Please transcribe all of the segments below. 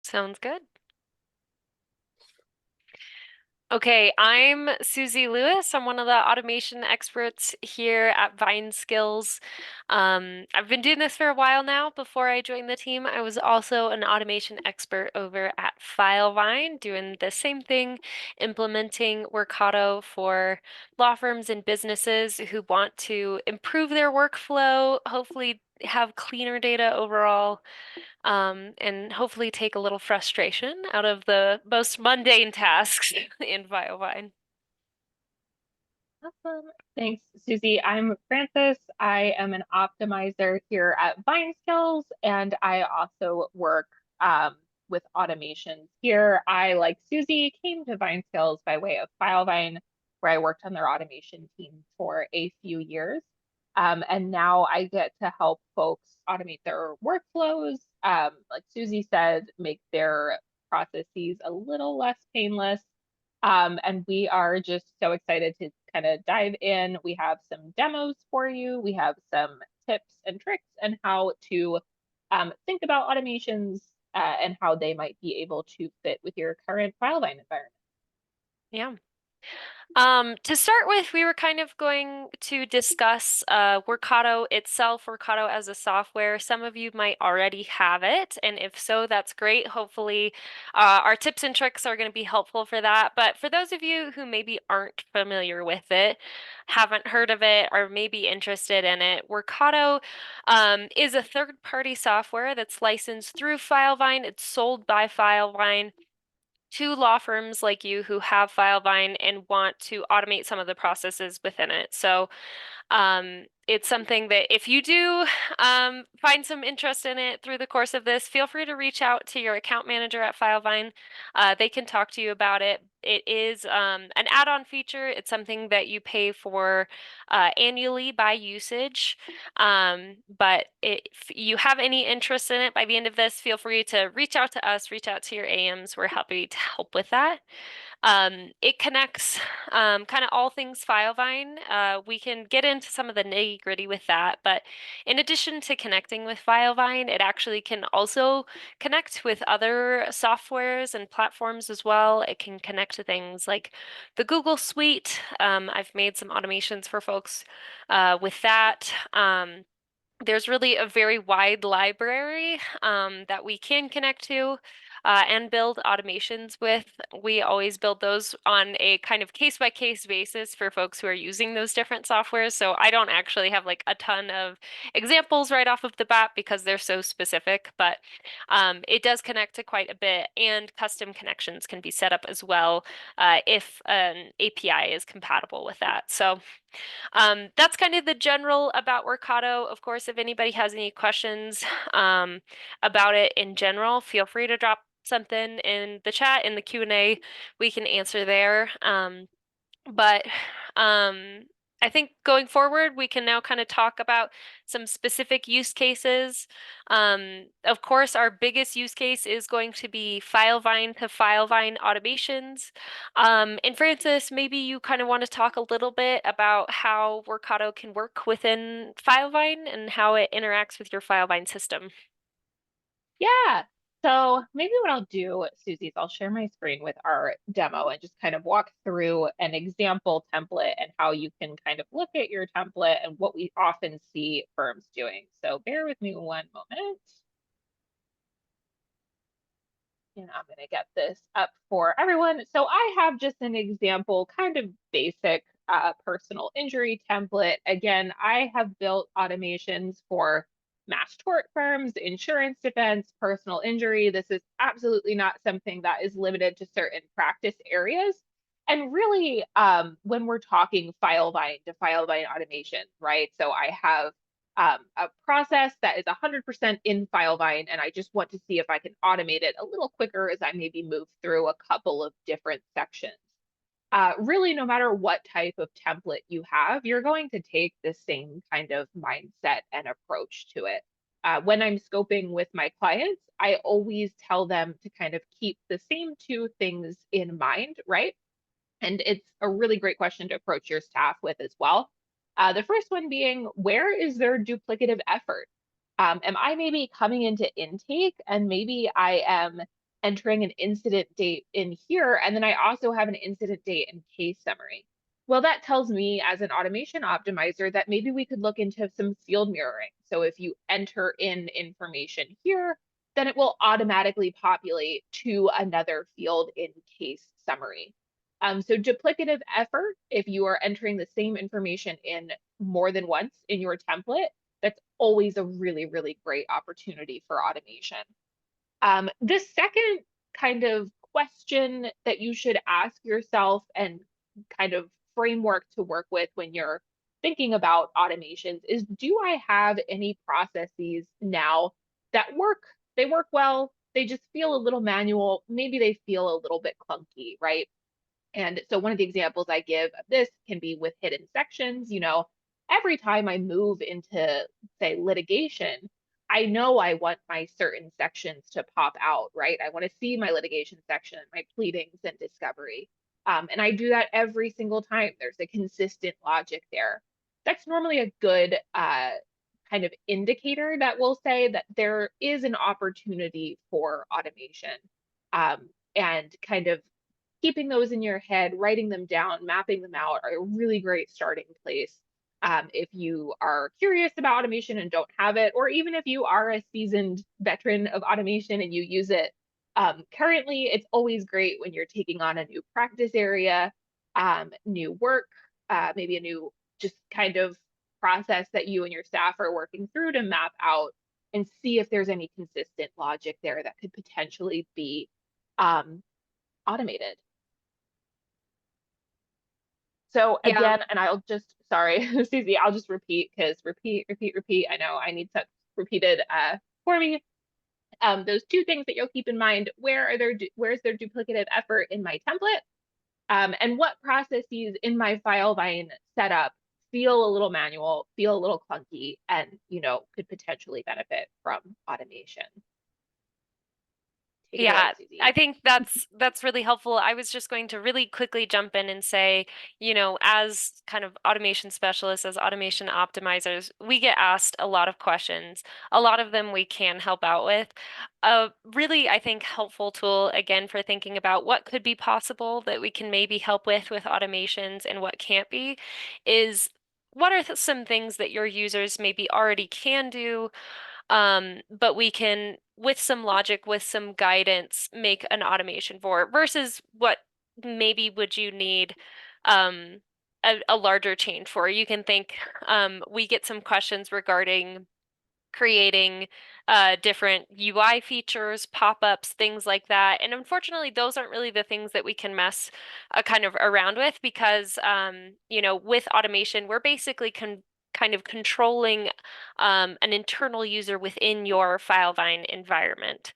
Sounds good. Okay, I'm Suzy Lewis. I'm one of the automation experts here at Vine Skills. I've been doing this for a while now. Before I joined the team, I was also an automation expert over at Filevine, doing the same thing, implementing Workato for law firms and businesses who want to improve their workflow, hopefully have cleaner data overall, and hopefully take a little frustration out of the most mundane tasks in Filevine. Awesome. Thanks, Susie. I'm Frances. I am an optimizer here at Vine Skills, and I also work with automations here. I, like Susie, came to Vine Skills by way of Filevine, where I worked on their automation team for a few years. And now I get to help folks automate their workflows, like Susie said, make their processes a little less painless. And we are just so excited to kind of dive in. We have some demos for you. We have some tips and tricks and how to think about automations and how they might be able to fit with your current Filevine environment. Yeah. To start with, we were kind of going to discuss Workato itself, Workato as a software. Some of you might already have it, and if so, that's great. Hopefully, our tips and tricks are going to be helpful for that. But for those of you who maybe aren't familiar with it, haven't heard of it, or maybe interested in it, Workato is a third-party software that's licensed through Filevine. It's sold by Filevine to law firms like you who have Filevine and want to automate some of the processes within it. So it's something that if you do find some interest in it through the course of this, feel free to reach out to your account manager at Filevine. They can talk to you about it. It is an add-on feature. It's something that you pay for annually by usage. But if you have any interest in it by the end of this, feel free to reach out to us, reach out to your AMs. We're happy to help with that. It connects kind of all things Filevine. We can get into some of the nitty-gritty with that, but in addition to connecting with Filevine, it actually can also connect with other softwares and platforms as well. It can connect to things like the Google Suite. I've made some automations for folks with that. There's really a very wide library that we can connect to and build automations with. We always build those on a kind of case-by-case basis for folks who are using those different softwares. So I don't actually have like a ton of examples right off of the bat because they're so specific, but it does connect to quite a bit, and custom connections can be set up as well if an API is compatible with that. So that's kind of the general about Workato. Of course, if anybody has any questions about it in general, feel free to drop something in the chat, in the Q&A. We can answer there. But I think going forward, we can now kind of talk about some specific use cases. Of course, our biggest use case is going to be Filevine to Filevine automations. And Frances, maybe you kind of want to talk a little bit about how Workato can work within Filevine and how it interacts with your Filevine system. Yeah. So maybe what I'll do, Susie, is I'll share my screen with our demo and just kind of walk through an example template and how you can kind of look at your template and what we often see firms doing. So bear with me one moment. And I'm going to get this up for everyone. So I have just an example, kind of basic personal injury template. Again, I have built automations for mass tort firms, insurance defense, personal injury. This is absolutely not something that is limited to certain practice areas. And really, when we're talking Filevine to Filevine automation, right? So I have a process that is 100% in Filevine, and I just want to see if I can automate it a little quicker as I maybe move through a couple of different sections. Really, no matter what type of template you have, you're going to take the same kind of mindset and approach to it. When I'm scoping with my clients, I always tell them to kind of keep the same two things in mind, right? And it's a really great question to approach your staff with as well. The first one being, where is their duplicative effort? Am I maybe coming into intake and maybe I am entering an incident date in here, and then I also have an incident date and case summary. Well, that tells me as an automation optimizer that maybe we could look into some field mirroring. So if you enter in information here, then it will automatically populate to another field in case summary. So duplicative effort, if you are entering the same information in more than once in your template, that's always a really, really great opportunity for automation. The second kind of question that you should ask yourself and kind of framework to work with when you're thinking about automations is, do I have any processes now that work? They work well, they just feel a little manual, maybe they feel a little bit clunky, right? And so one of the examples I give of this can be with hidden sections. Every time I move into, say, litigation, I know I want my certain sections to pop out, right? I want to see my litigation section, my pleadings and discovery. And I do that every single time. There's a consistent logic there. That's normally a good kind of indicator that will say that there is an opportunity for automation. And kind of keeping those in your head, writing them down, mapping them out are a really great starting place. If you are curious about automation and don't have it, or even if you are a seasoned veteran of automation and you use it currently, it's always great when you're taking on a new practice area, new work, maybe a new just kind of process that you and your staff are working through to map out and see if there's any consistent logic there that could potentially be automated. So Yeah. again, and I'll just, sorry, Susie, I'll just repeat because repeat, repeat, repeat. I know I need such repeated for me. Those two things that you'll keep in mind: where's their duplicative effort in my template, and what processes in my Filevine setup feel a little manual, feel a little clunky, and could potentially benefit from automation. Take it away, Yeah, I Susie. think that's really helpful. I was just going to really quickly jump in and say, as kind of automation specialists, as automation optimizers, we get asked a lot of questions. A lot of them we can help out with. A really, I think, helpful tool, again, for thinking about what could be possible that we can maybe help with automations and what can't be, is what are some things that your users maybe already can do, but we can, with some logic, with some guidance, make an automation for it versus what maybe would you need a larger change for. You can think, we get some questions regarding creating different UI features, pop-ups, things like that. And unfortunately, those aren't really the things that we can mess kind of around with because, with automation, we're basically kind of controlling an internal user within your Filevine environment.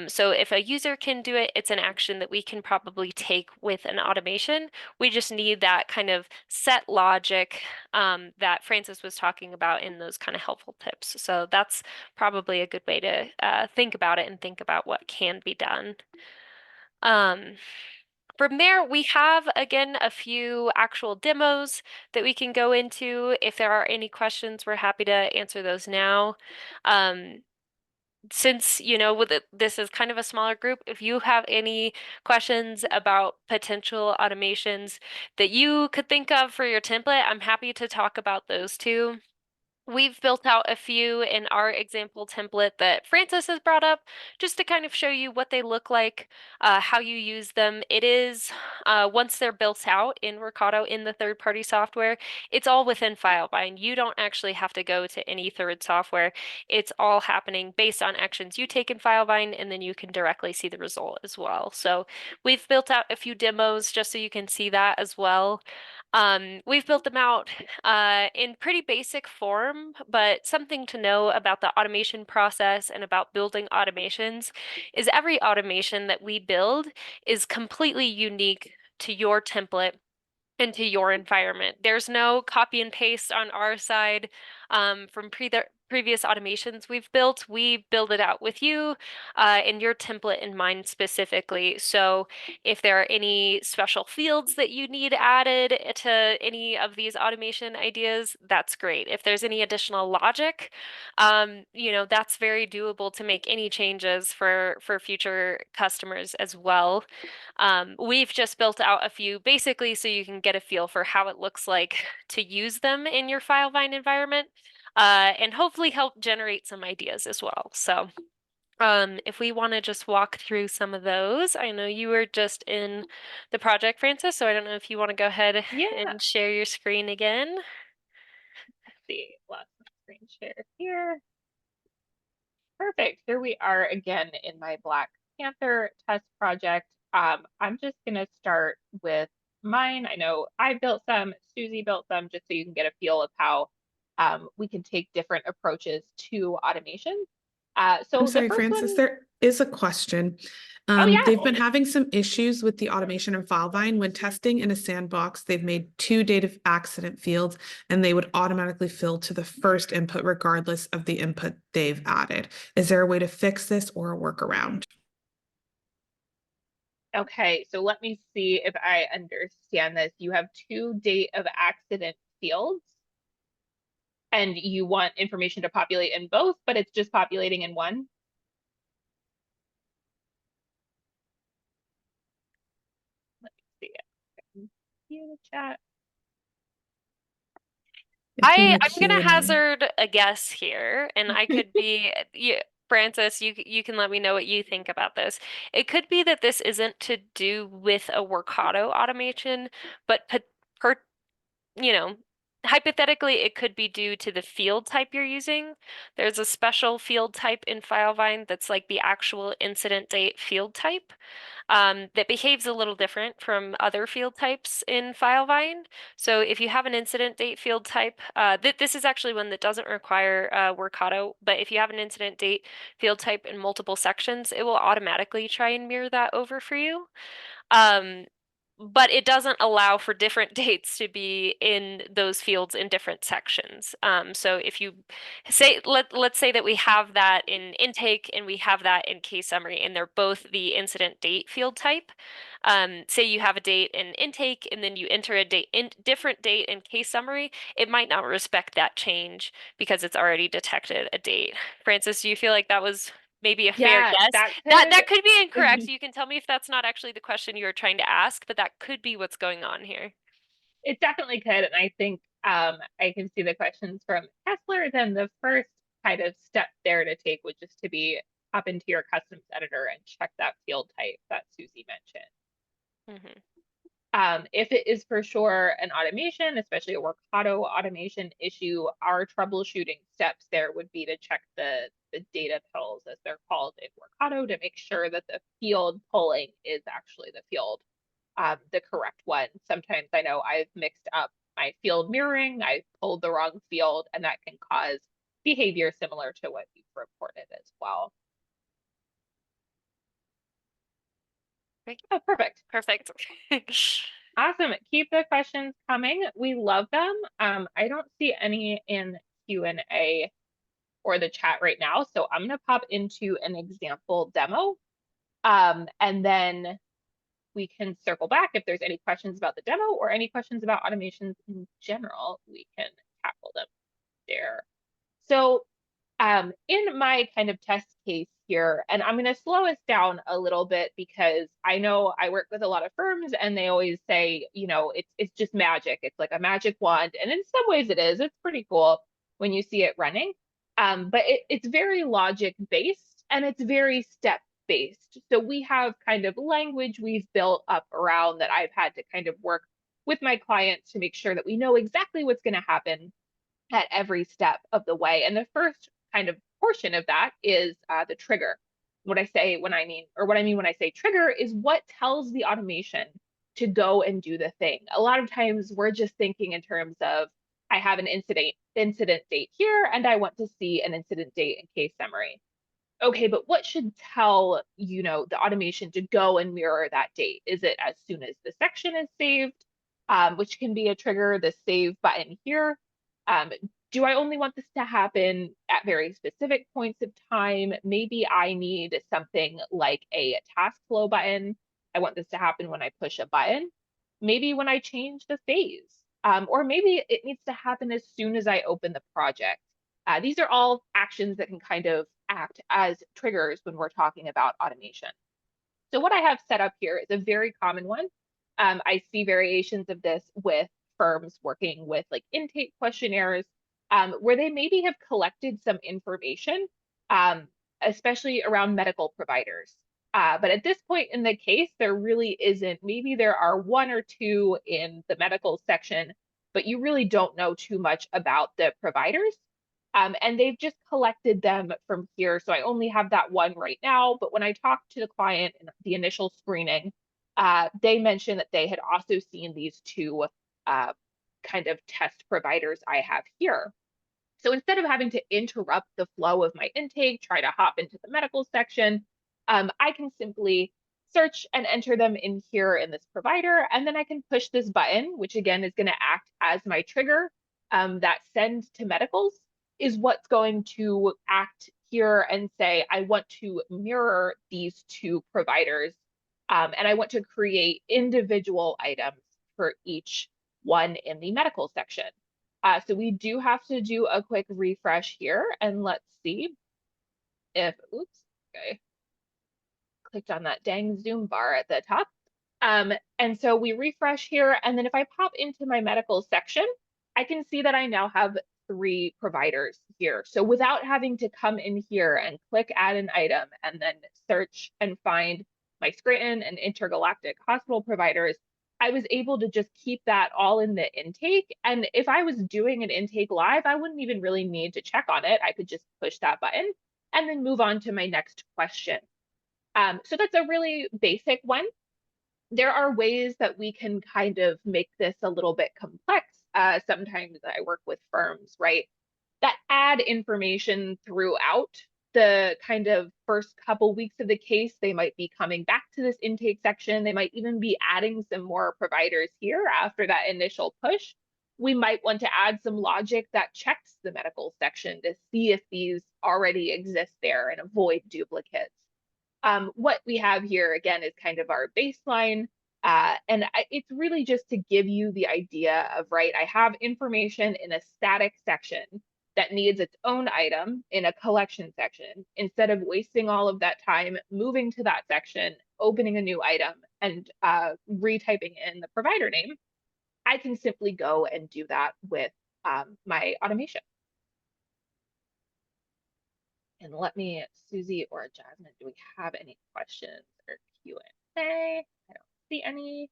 So if a user can do it, it's an action that we can probably take with an automation. We just need that kind of set logic that Frances was talking about in those kind of helpful tips. So that's probably a good way to think about it and think about what can be done. From there, we have, again, a few actual demos that we can go into. If there are any questions, we're happy to answer those now. Since, this is kind of a smaller group, if you have any questions about potential automations that you could think of for your template, I'm happy to talk about those too. We've built out a few in our example template that Frances has brought up just to kind of show you what they look like, how you use them. It is, once they're built out in Workato in the third-party software, it's all within Filevine. You don't actually have to go to any third software. It's all happening based on actions you take in Filevine, and then you can directly see the result as well. So we've built out a few demos just so you can see that as well. We've built them out in pretty basic form, but something to know about the automation process and about building automations is every automation that we build is completely unique to your template into your environment. There's no copy and paste on our side from previous automations we've built, we build it out with you and your template in mind specifically. So if there are any special fields that you need added to any of these automation ideas, that's great. If there's any additional logic, that's very doable to make any changes for future customers as well. We've just built out a few basically so you can get a feel for how it looks like to use them in your Filevine environment, and hopefully help generate some ideas as well. So if we want to just walk through some of those, I know you were just in the project, Frances, so I don't know if you want to go ahead Yeah. and share your screen again. Let's see, lots of screen share here. Perfect. Here we are again in my Black Panther test project. I'm just going to start with mine. I know I built some, Suzy built some, just so you can get a feel of how we can take different approaches to automation. I'm So the sorry, first Francis, one, there is a question. oh yeah, They've been having some issues with the automation in Filevine. When testing in a sandbox, they've made 2 data accident fields and they would automatically fill to the first input regardless of the input they've added. Is there a way to fix this or a workaround? okay, so let me see if I understand this. You have 2 date of accident fields and you want information to populate in both, but it's just populating in one. Let me see it. I can see the chat. It's in the I'm gonna Q&A. hazard a guess here, and I could be Francis, you can let me know what you think about this. It could be that this isn't to do with a Workato automation, but per, you know, hypothetically, it could be due to the field type you're using. There's a special field type in Filevine that's like the actual incident date field type, that behaves a little different from other field types in Filevine. So if you have an incident date field type, this is actually one that doesn't require Workato, but if you have an incident date field type in multiple sections, it will automatically try and mirror that over for you. Um, but it doesn't allow for different dates to be in those fields in different sections. So if you say, let's say that we have that in intake and we have that in case summary, and they're both the incident date field type. Say you have a date in intake and then you enter a date in different date in case summary, it might not respect that change because it's already detected a date. Francis, do you feel like that was maybe a fair Yeah, guess? that That could be incorrect. could So you can tell me if that's not actually the question you were trying to ask, but that could be what's going on here. it definitely could. And I think I can see the questions from Kessler. Then the first kind of step there to take would just to be hop into your customs editor and check that field type that Suzy mentioned. Hmm. If it is for sure an automation, especially a Workato automation issue, our troubleshooting steps there would be to check the data pills, as they're called in Workato, to make sure that the field pulling is actually the correct one. Sometimes I know I've mixed up my field mirroring, I pulled the wrong field, and that can cause behavior similar to what you've reported as well. Great. Oh, perfect. Perfect. Awesome. Keep the questions coming. We love them. I don't see any in Q&A or the chat right now, so I'm going to pop into an example demo. And then we can circle back if there's any questions about the demo or any questions about automations in general, we can tackle them there. So in my kind of test case here, and I'm going to slow us down a little bit because I know I work with a lot of firms and they always say, it's just magic. It's like a magic wand. And in some ways it is. It's pretty cool when you see it running. But it's very logic based and it's very step based. So we have kind of language we've built up around that I've had to kind of work with my clients to make sure that we know exactly what's going to happen at every step of the way. And the first kind of portion of that is the trigger. What I mean when I say trigger is what tells the automation to go and do the thing. A lot of times we're just thinking in terms of I have an incident date here and I want to see an incident date and case summary. Okay, but what should tell, the automation to go and mirror that date? Is it as soon as the section is saved, which can be a trigger, the save button here? Do I only want this to happen at very specific points of time? Maybe I need something like a task flow button. I want this to happen when I push a button. Maybe when I change the phase. Or maybe it needs to happen as soon as I open the project. These are all actions that can kind of act as triggers when we're talking about automation. So what I have set up here is a very common one. I see variations of this with firms working with like intake questionnaires, where they maybe have collected some information, especially around medical providers. But at this point in the case, there really isn't. Maybe there are one or two in the medical section, but you really don't know too much about the providers. And they've just collected them from here. So I only have that one right now. But when I talked to the client in the initial screening, they mentioned that they had also seen these two kind of test providers I have here. So instead of having to interrupt the flow of my intake, try to hop into the medical section, I can simply search and enter them in here in this provider, and then I can push this button, which again is going to act as my trigger. That send to medicals is what's going to act here and say, I want to mirror these two providers, and I want to create individual items for each one in the medical section. So we do have to do a quick refresh here, and let's see if, oops, okay, clicked on that dang Zoom bar at the top. And so we refresh here, and then if I pop into my medical section, I can see that I now have 3 providers here. So without having to come in here and click add an item and then search and find my Scranton and intergalactic hospital providers, I was able to just keep that all in the intake. And if I was doing an intake live, I wouldn't even really need to check on it. I could just push that button and then move on to my next question. So that's a really basic one. There are ways that we can kind of make this a little bit complex. Sometimes I work with firms, right, that add information throughout the kind of first couple weeks of the case. They might be coming back to this intake section. They might even be adding some more providers here after that initial push. We might want to add some logic that checks the medical section to see if these already exist there and avoid duplicates. What we have here, again, is kind of our baseline. And it's really just to give you the idea of, right, I have information in a static section that needs its own item in a collection section. Instead of wasting all of that time moving to that section, opening a new item, and retyping in the provider name, I can simply go and do that with my automation. And let me, Suzy or Jasmine, do we have any questions or Q&A? I don't see any.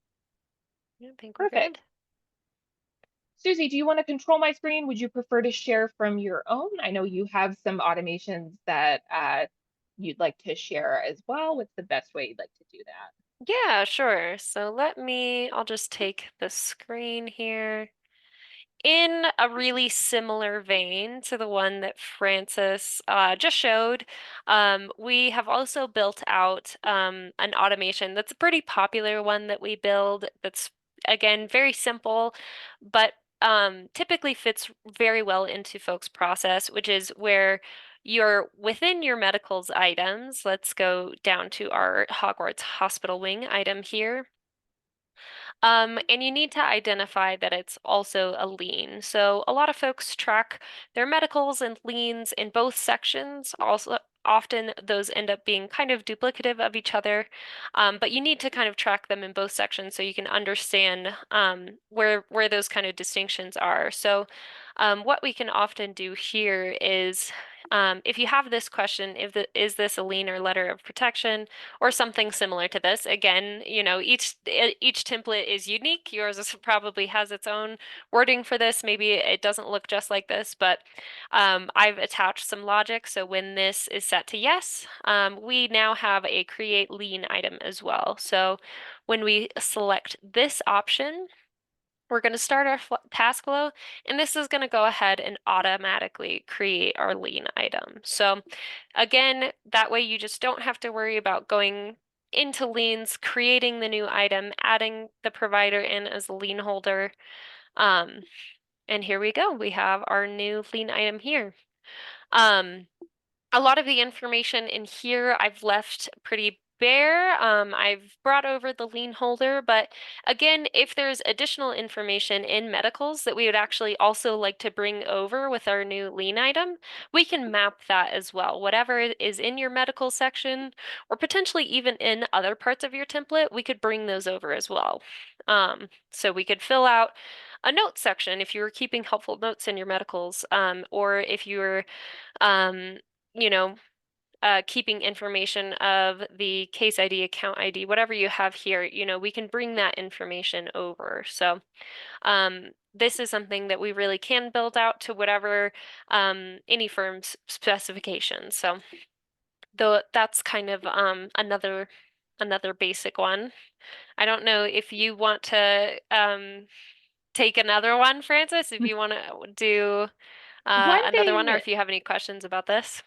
I think we're Perfect. good. Suzy, do you want to control my screen? Would you prefer to share from your own? I know you have some automations that you'd like to share as well. What's the best way you'd like to do that? Yeah, sure. So I'll just take the screen here. In a really similar vein to the one that Frances just showed, we have also built out an automation that's a pretty popular one that we build that's, again, very simple, but typically fits very well into folks' process, which is where you're within your medicals items. Let's go down to our Hogwarts Hospital Wing item here. And you need to identify that it's also a lien. So a lot of folks track their medicals and liens in both sections. Also, often those end up being kind of duplicative of each other, but you need to kind of track them in both sections so you can understand where those kind of distinctions are. So what we can often do here is if you have this question, is this a lien or letter of protection or something similar to this? Again, each template is unique. Yours probably has its own wording for this. Maybe it doesn't look just like this, but I've attached some logic. So when this is set to yes, we now have a create lien item as well. So when we select this option, we're going to start our task flow, and this is going to go ahead and automatically create our lien item. So again, that way you just don't have to worry about going into liens, creating the new item, adding the provider in as the lien holder. And here we go. We have our new lien item here. Um, a lot of the information in here I've left pretty bare. I've brought over the lien holder, but again, if there's additional information in medicals that we would actually also like to bring over with our new lien item, we can map that as well. Whatever is in your medical section, or potentially even in other parts of your template, we could bring those over as well. So we could fill out a notes section if you were keeping helpful notes in your medicals, or if you were you know, keeping information of the case ID, account ID, whatever you have here, we can bring that information over. So this is something that we really can build out to whatever any firm's specifications. So though that's kind of another basic one. I don't know if you want to take another one, Frances, if you want to do One another one, or thing if you have any questions about this.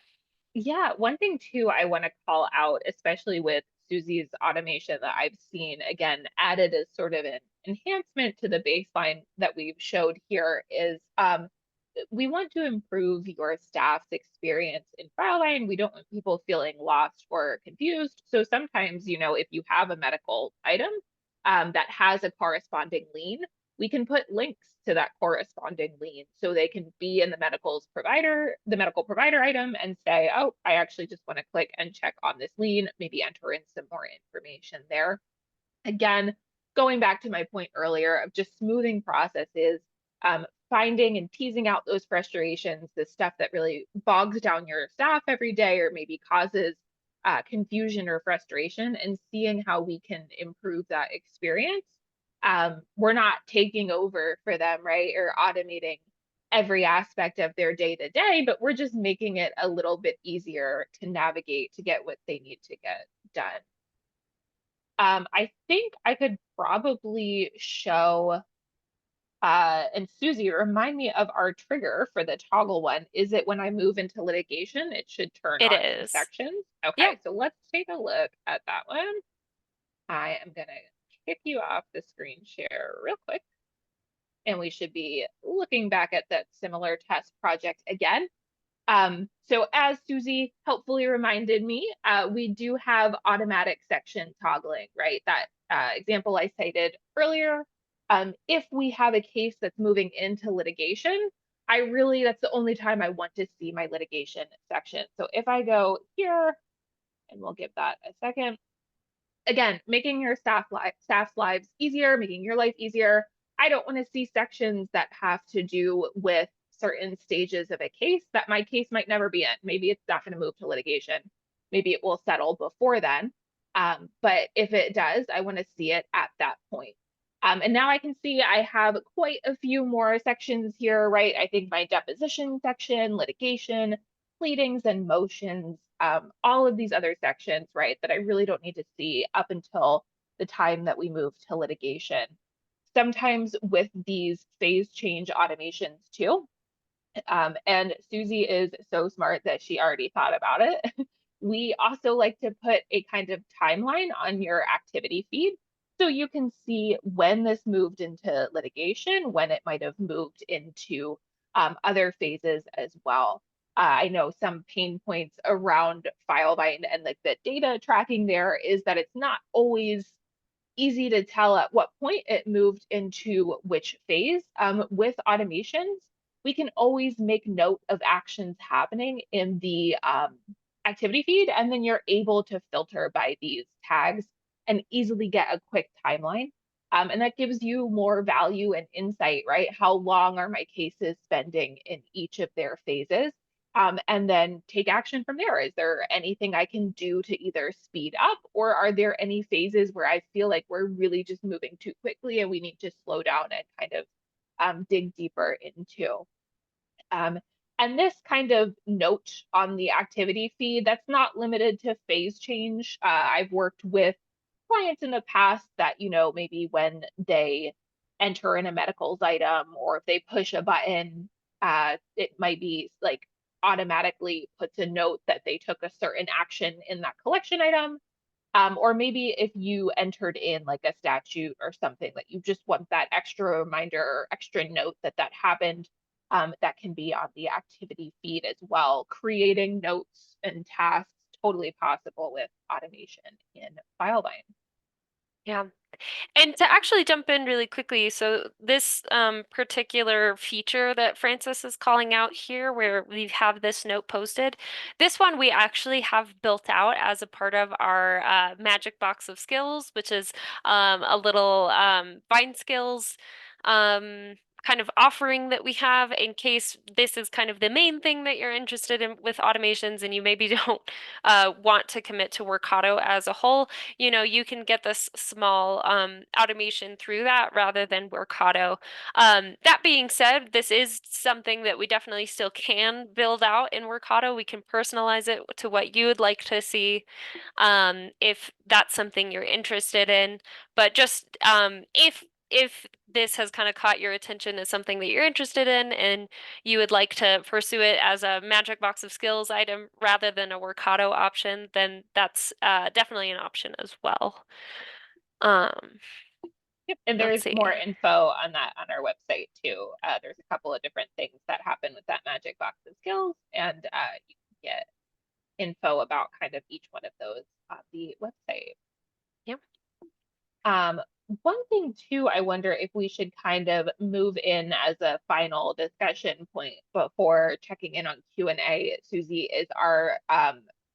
Yeah, one thing too I want to call out, especially with Suzy's automation that I've seen, again, added as sort of an enhancement to the baseline that we've showed here is we want to improve your staff's experience in Filevine. We don't want people feeling lost or confused. So sometimes, if you have a medical item that has a corresponding lien, we can put links to that corresponding lien so they can be in the medical provider item and say, oh, I actually just want to click and check on this lien, maybe enter in some more information there. Again, going back to my point earlier of just smoothing processes, finding and teasing out those frustrations, the stuff that really bogs down your staff every day or maybe causes confusion or frustration, and seeing how we can improve that experience. We're not taking over for them, right? Or automating every aspect of their day to day, but we're just making it a little bit easier to navigate to get what they need to get done. I think I could probably show, and Suzy, remind me of our trigger for the toggle one. Is it when I move into litigation, it should turn It on some is. sections? Yeah. Okay, so let's take a look at that one. I am gonna kick you off the screen share real quick. And we should be looking back at that similar test project again. So as Suzy helpfully reminded me, we do have automatic section toggling, right? That example I cited earlier. If we have a case that's moving into litigation, that's the only time I want to see my litigation section. So if I go here, and we'll give that a second. Again, making your staff's lives easier, making your life easier. I don't want to see sections that have to do with certain stages of a case that my case might never be in. Maybe it's not going to move to litigation. Maybe it will settle before then. But if it does, I want to see it at that point. And now I can see I have quite a few more sections here, right? I think my deposition section, litigation, pleadings and motions, all of these other sections, right, that I really don't need to see up until the time that we move to litigation. Sometimes with these phase change automations too, and Suzy is so smart that she already thought about it. We also like to put a kind of timeline on your activity feed so you can see when this moved into litigation, when it might have moved into other phases as well. I know some pain points around Filevine and like the data tracking there is that it's not always easy to tell at what point it moved into which phase. With automations, we can always make note of actions happening in the activity feed, and then you're able to filter by these tags and easily get a quick timeline. And that gives you more value and insight, right? How long are my cases spending in each of their phases? And then take action from there. Is there anything I can do to either speed up, or are there any phases where I feel like we're really just moving too quickly and we need to slow down and kind of dig deeper into? And this kind of note on the activity feed, that's not limited to phase change. I've worked with clients in the past that, maybe when they enter in a medicals item or if they push a button, it might be like automatically puts a note that they took a certain action in that collection item. Or maybe if you entered in like a statute or something that you just want that extra reminder or extra note that that happened, that can be on the activity feed as well. Creating notes and tasks, totally possible with automation in Filevine. Yeah. And to actually jump in really quickly, so this particular feature that Frances is calling out here, where we have this note posted, this one we actually have built out as a part of our magic box of skills, which is a little Vine skills kind of offering that we have in case this is kind of the main thing that you're interested in with automations and you maybe don't want to commit to Workato as a whole. You know, you can get this small automation through that rather than Workato. That being said, this is something that we definitely still can build out in Workato. We can personalize it to what you would like to see if that's something you're interested in. But just if this has kind of caught your attention as something that you're interested in and you would like to pursue it as a magic box of skills item rather than a Workato option, then that's definitely an option as well. Yep, and Let's there's see. more info on that on our website too. There's a couple of different things that happen with that magic box of skills, and you can get info about kind of each one of those on the website. Yep. One thing too, I wonder if we should kind of move in as a final discussion point before checking in on Q&A, Suzy, is our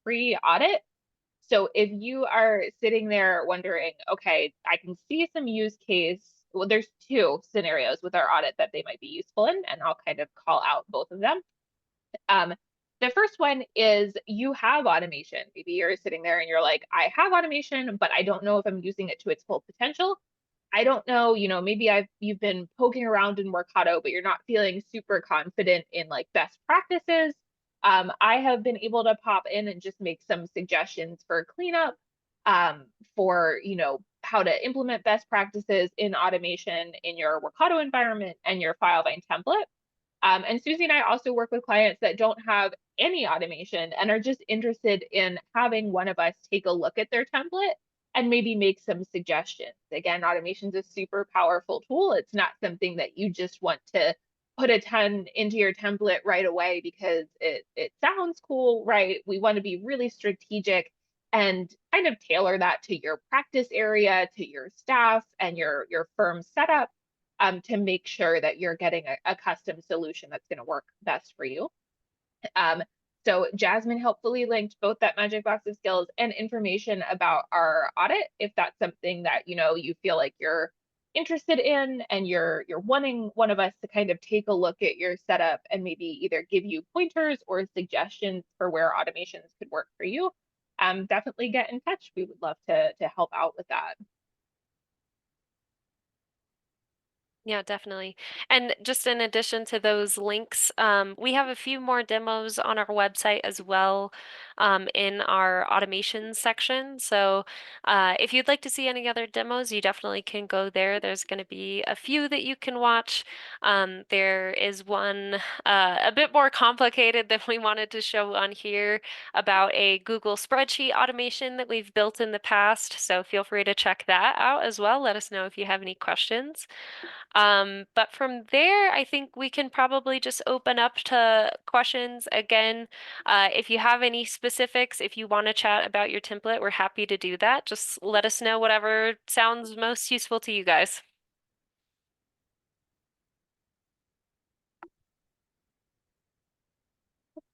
free audit. So if you are sitting there wondering, okay, I can see some use case, well, there's two scenarios with our audit that they might be useful in, and I'll kind of call out both of them. The first one is you have automation. Maybe you're sitting there and you're like, I have automation, but I don't know if I'm using it to its full potential. I don't know, maybe you've been poking around in Workato, but you're not feeling super confident in like best practices. I have been able to pop in and just make some suggestions for cleanup, for how to implement best practices in automation in your Workato environment and your Filevine template. And Suzy and I also work with clients that don't have any automation and are just interested in having one of us take a look at their template and maybe make some suggestions. Again, automation is a super powerful tool. It's not something that you just want to put a ton into your template right away because it sounds cool, right? We want to be really strategic and kind of tailor that to your practice area, to your staff and your firm setup, to make sure that you're getting a custom solution that's going to work best for you. So Jasmine helpfully linked both that magic box of skills and information about our audit. If that's something that you feel like you're interested in and you're wanting one of us to kind of take a look at your setup and maybe either give you pointers or suggestions for where automations could work for you, definitely get in touch. We would love to help out with that. Yeah, definitely. And just in addition to those links, we have a few more demos on our website as well, in our automation section. So if you'd like to see any other demos, you definitely can go there. There's going to be a few that you can watch. There is one a bit more complicated than we wanted to show on here about a Google spreadsheet automation that we've built in the past. So feel free to check that out as well. Let us know if you have any questions. But from there, I think we can probably just open up to questions. Again, if you have any specifics, if you want to chat about your template, we're happy to do that. Just let us know whatever sounds most useful to you guys.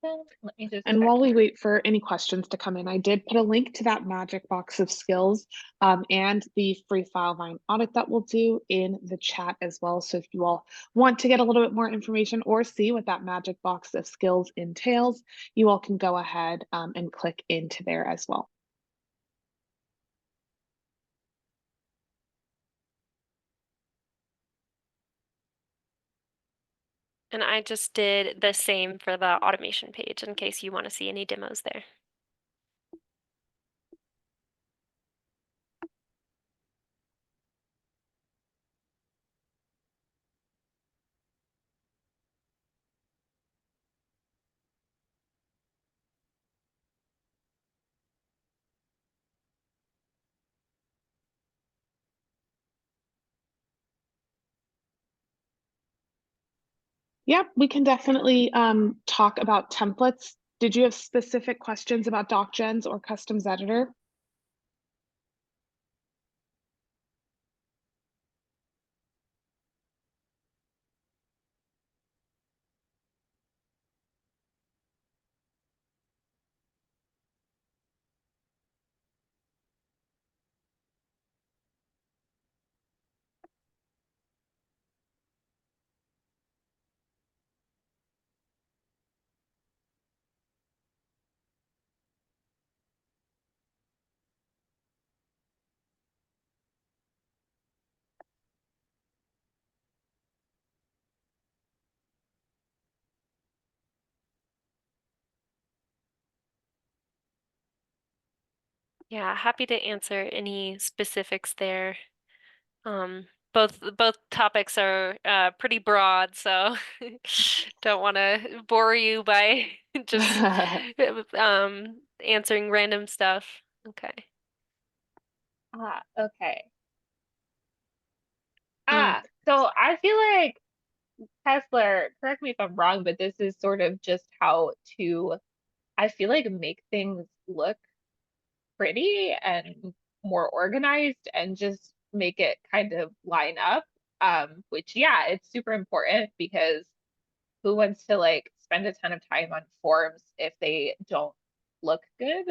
Let me just And check while we here. wait for any questions to come in, I did put a link to that magic box of skills and the free Filevine audit that we'll do in the chat as well. So if you all want to get a little bit more information or see what that magic box of skills entails, you all can go ahead and click into there as well. And I just did the same for the automation page in case you want to see any demos there. Yep, we can definitely talk about templates. Did you have specific questions about DocGens or Customs Editor? Yeah, happy to answer any specifics there. Both topics are pretty broad, so don't want to bore you by just answering random stuff. Okay. Okay. Um, So I feel like Kessler, correct me if I'm wrong, but this is sort of just how to, I feel like, make things look pretty and more organized and just make it kind of line up. Which yeah, it's super important because who wants to like spend a ton of time on forms if they don't look good?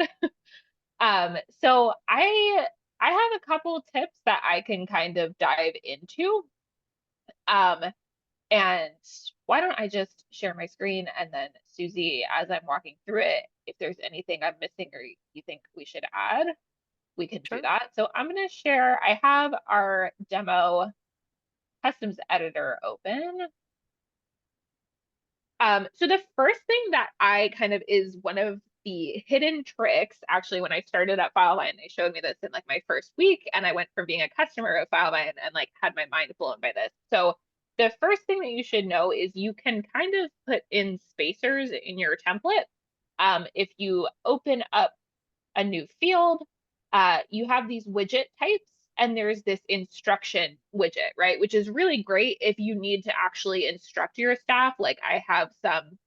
So I have a couple tips that I can kind of dive into. Um, and why don't I just share my screen and then Suzy, as I'm walking through it, if there's anything I'm missing or you think we should add, we can do Sure. that. So I'm going to share, I have our demo customs editor open. So the first thing that I kind of is one of the hidden tricks, actually, when I started at Filevine, they showed me this in like my first week, and I went from being a customer of Filevine and like had my mind blown by this. So the first thing that you should know is you can kind of put in spacers in your template. If you open up a new field, you have these widget types and there's this instruction widget, right? Which is really great if you need to actually instruct your staff. Like I have some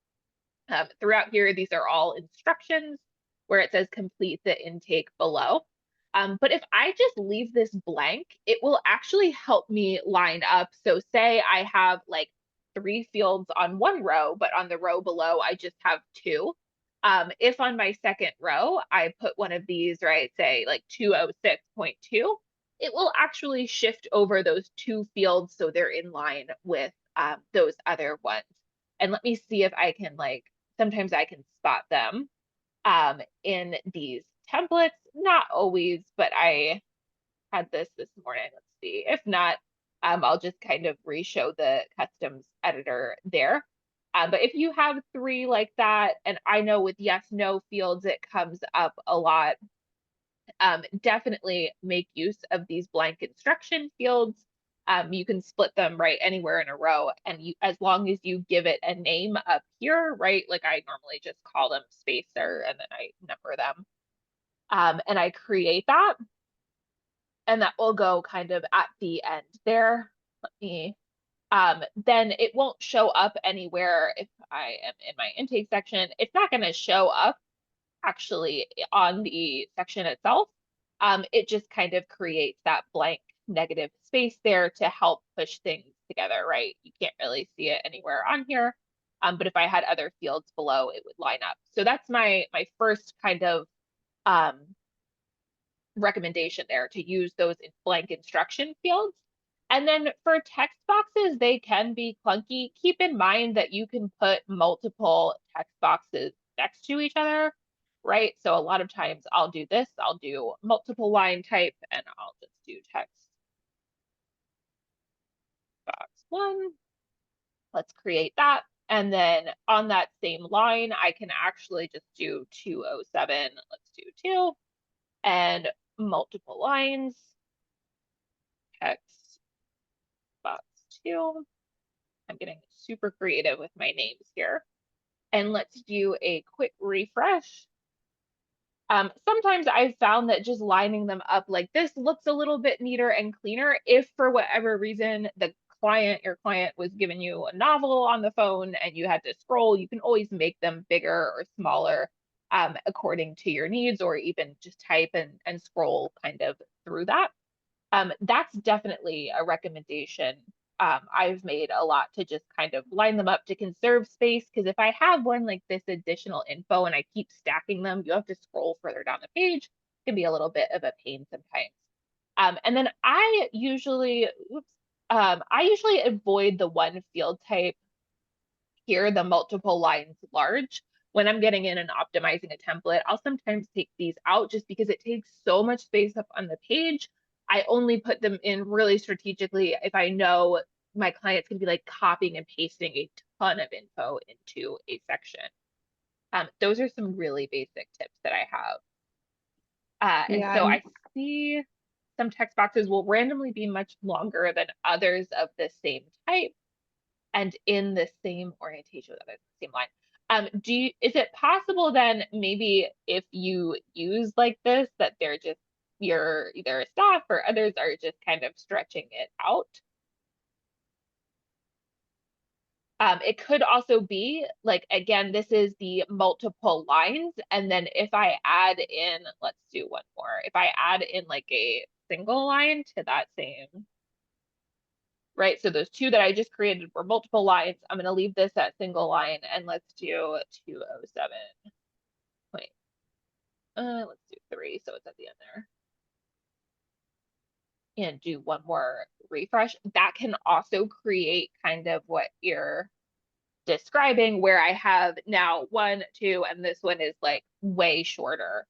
throughout here, these are all instructions where it says complete the intake below. But if I just leave this blank, it will actually help me line up. So say I have like 3 fields on one row, but on the row below, I just have 2. If on my second row, I put one of these, right, say like 206.2, it will actually shift over those 2 fields so they're in line with those other ones. And let me see if I can like, sometimes I can spot them in these templates. Not always, but I had this morning. Let's see. If not, I'll just kind of re-show the customs editor there. But if you have 3 like that, and I know with yes, no fields, it comes up a lot. Definitely make use of these blank instruction fields. You can split them right anywhere in a row, and you, as long as you give it a name up here, right? Like I normally just call them spacer and then I number them. And I create that, and that will go kind of at the end there. Let me, then it won't show up anywhere if I am in my intake section. It's not going to show up actually on the section itself. It just kind of creates that blank negative space there to help push things together, right? You can't really see it anywhere on here. But if I had other fields below, it would line up. So that's my first kind of recommendation there, to use those blank instruction fields. And then for text boxes, they can be clunky. Keep in mind that you can put multiple text boxes next to each other, right? So a lot of times I'll do this, I'll do multiple line type, and I'll just do text box 1. Let's create that. And then on that same line, I can actually just do 207. Let's do 2 and multiple lines. Text box 2. I'm getting super creative with my names here. And let's do a quick refresh. Sometimes I've found that just lining them up like this looks a little bit neater and cleaner. If for whatever reason the your client was giving you a novel on the phone and you had to scroll, you can always make them bigger or smaller according to your needs, or even just type and scroll kind of through that. That's definitely a recommendation I've made a lot, to just kind of line them up to conserve space. Because if I have one like this additional info and I keep stacking them, you have to scroll further down the page. It can be a little bit of a pain sometimes. And then I usually avoid the one field type here, the multiple lines large. When I'm getting in and optimizing a template, I'll sometimes take these out just because it takes so much space up on the page. I only put them in really strategically if I know my clients can be like copying and pasting a ton of info into a section. Those are some really basic tips that I have. And Yeah, so I see some text boxes will randomly be much longer than others of the same type and in the same orientation with others, same line. Is it possible then, maybe if you use like this, that they're just, your either staff or others are just kind of stretching it out? It could also be like, again, this is the multiple lines. And then if I add in, let's do one more. If I add in like a single line to that same, right? So those two that I just created were multiple lines. I'm going to leave this at single line, and let's do 207. Wait, let's do 3. So it's at the end there. And do one more refresh. That can also create kind of what you're describing, where I have now 1, 2, and this one is like way shorter.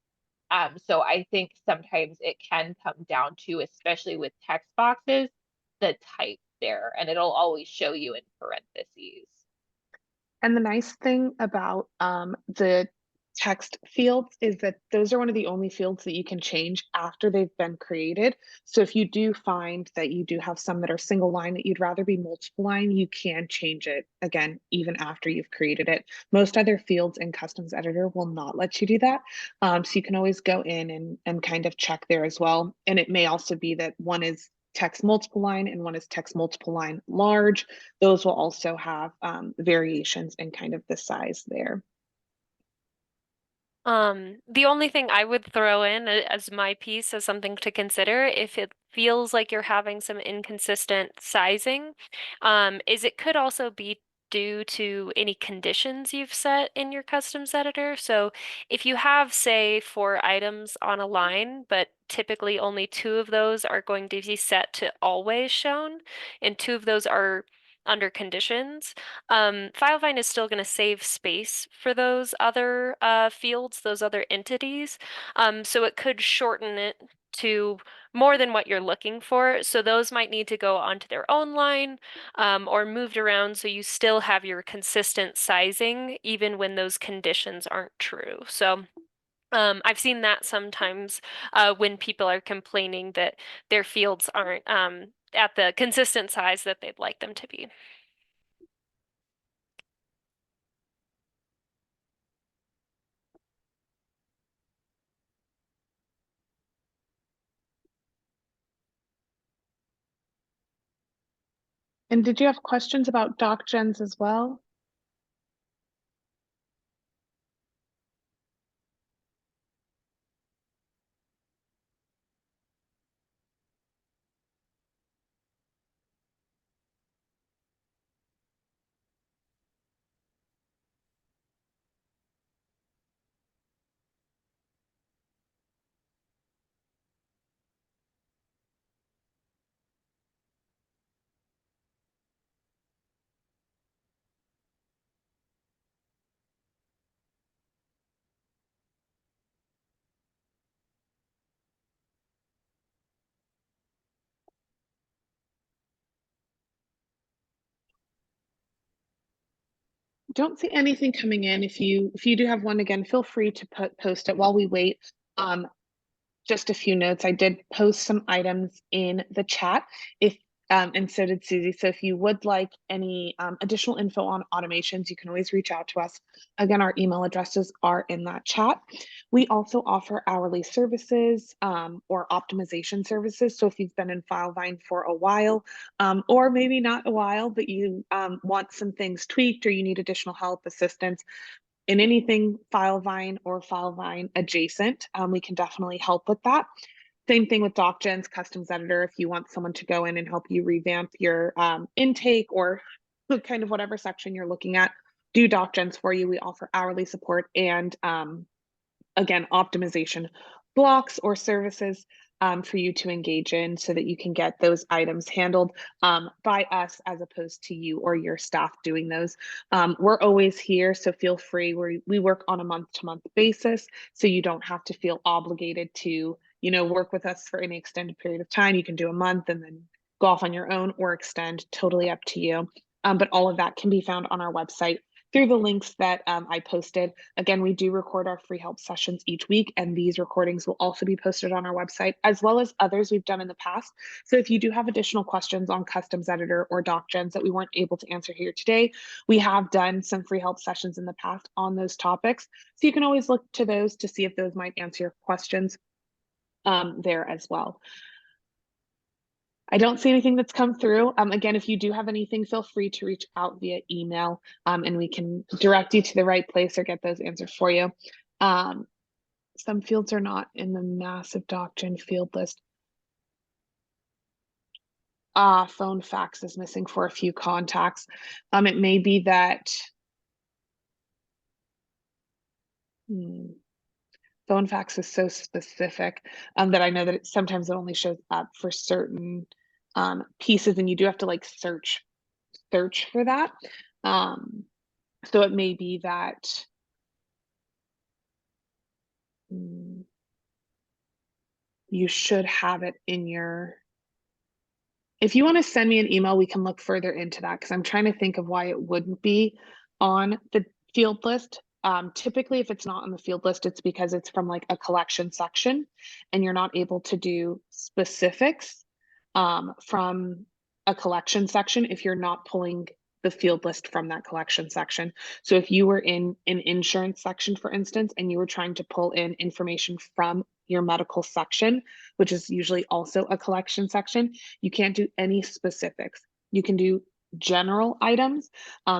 So I think sometimes it can come down to, especially with text boxes, the type there, and it'll always show you in parentheses. and the nice thing about the text fields is that those are one of the only fields that you can change after they've been created. So if you do find that you do have some that are single line that you'd rather be multiple line, you can change it again, even after you've created it. Most other fields in Customs Editor will not let you do that. So you can always go in and kind of check there as well. And it may also be that one is text multiple line and one is text multiple line large. Those will also have variations in kind of the size there. The only thing I would throw in as my piece as something to consider, if it feels like you're having some inconsistent sizing, is it could also be due to any conditions you've set in your customs editor. So if you have, say, 4 items on a line, but typically only 2 of those are going to be set to always shown, and 2 of those are under conditions, Filevine is still going to save space for those other fields, those other entities. So it could shorten it to more than what you're looking for. So those might need to go onto their own line or moved around so you still have your consistent sizing even when those conditions aren't true. So I've seen that sometimes when people are complaining that their fields aren't at the consistent size that they'd like them to be. And did you have questions about doc gens as well? Don't see anything coming in. If you do have one, again, feel free to post it while we wait. Just a few notes. I did post some items in the chat. If And so did Suzy. So if you would like any additional info on automations, you can always reach out to us. Again, our email addresses are in that chat. We also offer hourly services or optimization services. So if you've been in Filevine for a while, or maybe not a while, but you want some things tweaked or you need additional help, assistance in anything Filevine or Filevine adjacent, we can definitely help with that. Same thing with DocGen's Customs Editor. If you want someone to go in and help you revamp your intake or kind of whatever section you're looking at, do DocGen's for you. We offer hourly support and again, optimization blocks or services for you to engage in so that you can get those items handled by us as opposed to you or your staff doing those. We're always here, so feel free. We work on a month-to-month basis, so you don't have to feel obligated to, you know, work with us for any extended period of time. You can do a month and then go off on your own or extend, totally up to you. But all of that can be found on our website through the links that I posted. Again, we do record our free help sessions each week, and these recordings will also be posted on our website, as well as others we've done in the past. So if you do have additional questions on Customs Editor or DocGens that we weren't able to answer here today, we have done some free help sessions in the past on those topics. So you can always look to those to see if those might answer your questions there as well. I don't see anything that's come through. Again, if you do have anything, feel free to reach out via email and we can direct you to the right place or get those answers for you. Some fields are not in the massive DocGen field list. Phone fax is missing for a few contacts. It may be that phone fax is so specific that I know that sometimes it only shows up for certain pieces, and you do have to like search for that. So it may be that you should have it in your, if you want to send me an email, we can look further into that, because I'm trying to think of why it wouldn't be on the field list. Typically, if it's not on the field list, it's because it's from like a collection section and you're not able to do specifics from a collection section if you're not pulling the field list from that collection section. So if you were in an insurance section, for instance, and you were trying to pull in information from your medical section, which is usually also a collection section, you can't do any specifics. You can do general items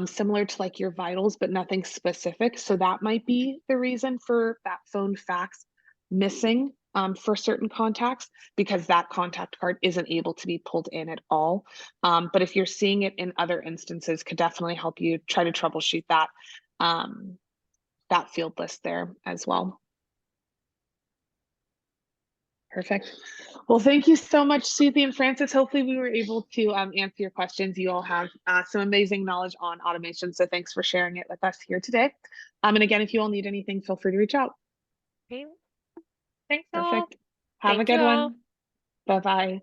similar to like your vitals, but nothing specific. So that might be the reason for that phone fax missing for certain contacts, because that contact card isn't able to be pulled in at all. But if you're seeing it in other instances, could definitely help you try to troubleshoot that that field list there as well. Perfect. Well, thank you so much, Suzy and Frances. Hopefully we were able to answer your questions. You all have some amazing knowledge on automation, so thanks for sharing it with us here today. And again, if you all need anything, feel free to reach out. Okay. Thanks, all. Perfect. Have a Thank good you all. one. Bye-bye.